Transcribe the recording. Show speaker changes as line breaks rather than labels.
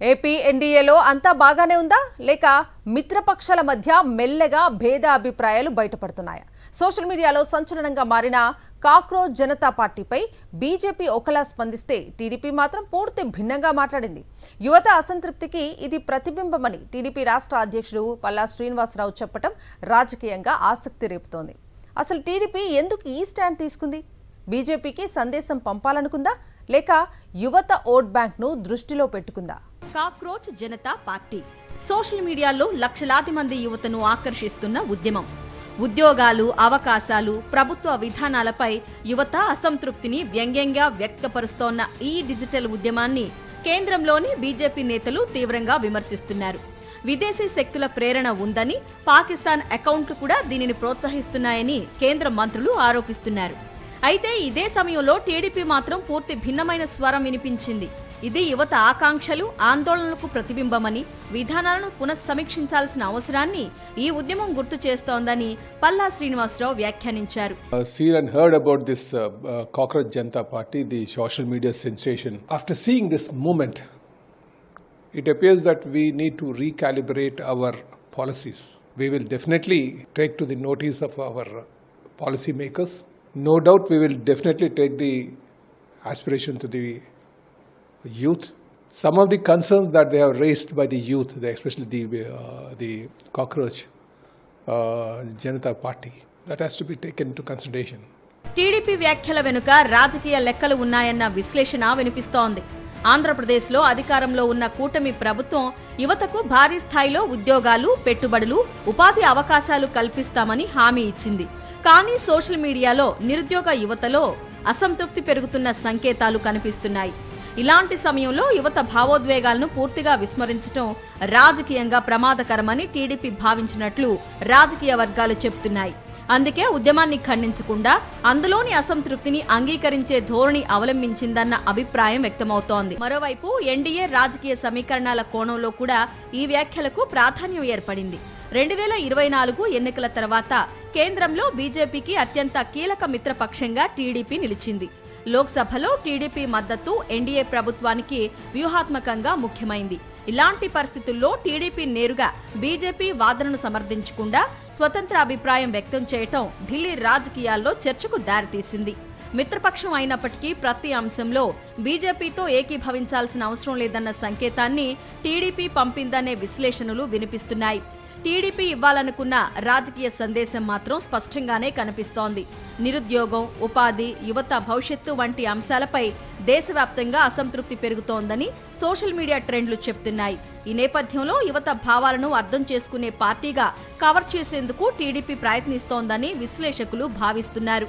AP ఎన్డీఏలో అంతా బాగానే ఉందా లేక మిత్రపక్షాల మధ్య మెల్లగా భేదాభిప్రాయాలు బయటపడుతున్నాయా? సోషల్ మీడియాలో సంచలనంగా మారిన కాక్రోచ్ జనతా పార్టీపై బీజేపీ ఒకలా స్పందిస్తే టీడీపీ మాత్రం పూర్తి భిన్నంగా మాట్లాడింది. యువత అసంతృప్తికి ఇది ప్రతిబింబమని టీడీపీ రాష్ట్ర అధ్యక్షుడు పల్లా శ్రీనివాసరావు చెప్పడం రాజకీయంగా ఆసక్తి రేపుతోంది. అసలు టీడీపీ ఎందుకు ఈ స్టాండ్ తీసుకుంది? బీజేపీకి సందేశం పంపాలనుకుందా లేక యువత ఓట్ బ్యాంక్ ను దృష్టిలో పెట్టుకుందా?
కాక్రోచ్ జనతా పార్టీ సోషల్ మీడియాలో లక్షలాది మంది యువతను ఆకర్షిస్తున్న ఉద్యమం. ఉద్యోగాలు, అవకాశాలు, ప్రభుత్వ విధానాలపై యువత అసంతృప్తిని వ్యంగ్యంగా వ్యక్తపరుస్తోన్న ఈ డిజిటల్ ఉద్యమాన్ని కేంద్రంలోని బీజేపీ నేతలు తీవ్రంగా విమర్శిస్తున్నారు. విదేశీ శక్తుల ప్రేరణ ఉందని, పాకిస్తాన్ అకౌంట్లు కూడా దీనిని ప్రోత్సహిస్తున్నాయని కేంద్ర మంత్రులు ఆరోపిస్తున్నారు. అయితే ఇదే సమయంలో టీడీపీ మాత్రం పూర్తి భిన్నమైన స్వరం వినిపించింది. ఇది యువత ఆకాంక్షలు, ఆందోళనలకు ప్రతిబింబమని, విధానాలను పునఃసమీక్షించాల్సిన అవసరాన్ని ఈ ఉద్యమం గుర్తు చేస్తోందని పల్లా శ్రీనివాసరావు వ్యాఖ్యానించారు.
Seen and heard about this Cockroach Janata Party, the social media sensation. After seeing this movement, it appears that we need to recalibrate our policies. We will definitely take to the notice of our policy makers. No doubt we will definitely take the aspiration to the youth. Some of the concerns that they have raised by the youth, especially the Cockroach Janata Party, that has to be taken into consideration.
TDP వ్యాఖ్యల వెనుక రాజకీయ లెక్కలు ఉన్నాయన్న విశ్లేషణ వినిపిస్తోంది. ఆంధ్రప్రదేశ్లో అధికారంలో ఉన్న కూటమి ప్రభుత్వం యువతకు భారీ స్థాయిలో ఉద్యోగాలు, పెట్టుబడులు, ఉపాధి అవకాశాలు కల్పిస్తామని హామీ ఇచ్చింది. కానీ సోషల్ మీడియాలో నిరుద్యోగ యువతలో అసంతృప్తి పెరుగుతున్న సంకేతాలు కనిపిస్తున్నాయి. ఇలాంటి సమయంలో యువత భావోద్వేగాలను పూర్తిగా విస్మరించడం రాజకీయంగా ప్రమాదకరమని టీడీపీ భావించినట్లు రాజకీయ వర్గాలు చెబుతున్నాయి. అందుకే ఉద్యమాన్ని ఖండించకుండా అందులోని అసంతృప్తిని అంగీకరించే ధోరణి అవలంబించిందన్న అభిప్రాయం వ్యక్తమవుతోంది. మరోవైపు ఎన్డీఏ రాజకీయ సమీకరణాల కోణంలో కూడా ఈ వ్యాఖ్యలకు ప్రాధాన్యం ఏర్పడింది. 2024 ఎన్నికల తర్వాత కేంద్రంలో బీజేపీకి అత్యంత కీలక మిత్రపక్షంగా టీడీపీ నిలిచింది. లోక్సభలో టీడీపీ మద్దతు ఎన్డీఏ ప్రభుత్వానికి వ్యూహాత్మకంగా ముఖ్యమైంది. ఇలాంటి పరిస్థితుల్లో టీడీపీ నేరుగా బీజేపీ వాదనను సమర్థించకుండా స్వతంత్ర అభిప్రాయం వ్యక్తం చేయటం ఢిల్లీ రాజకీయాల్లో చర్చకు దారితీసింది. మిత్రపక్షం అయినప్పటికీ ప్రతి అంశంలో బీజేపీతో ఏకీభవించాల్సిన అవసరం లేదన్న సంకేతాన్ని టీడీపీ పంపిందనే విశ్లేషణలు వినిపిస్తున్నాయి. టీడీపీ ఇవ్వాలనుకున్న రాజకీయ సందేశం మాత్రం స్పష్టంగానే కనిపిస్తోంది. నిరుద్యోగం, ఉపాధి, యువత భవిష్యత్తు వంటి అంశాలపై దేశవ్యాప్తంగా అసంతృప్తి పెరుగుతోందని సోషల్ మీడియా ట్రెండ్లు చెప్తున్నాయి. ఈ నేపథ్యంలో యువత భావాలను అర్థం చేసుకునే పార్టీగా కవర్ చేసేందుకు టీడీపీ ప్రయత్నిస్తోందని విశ్లేషకులు భావిస్తున్నారు.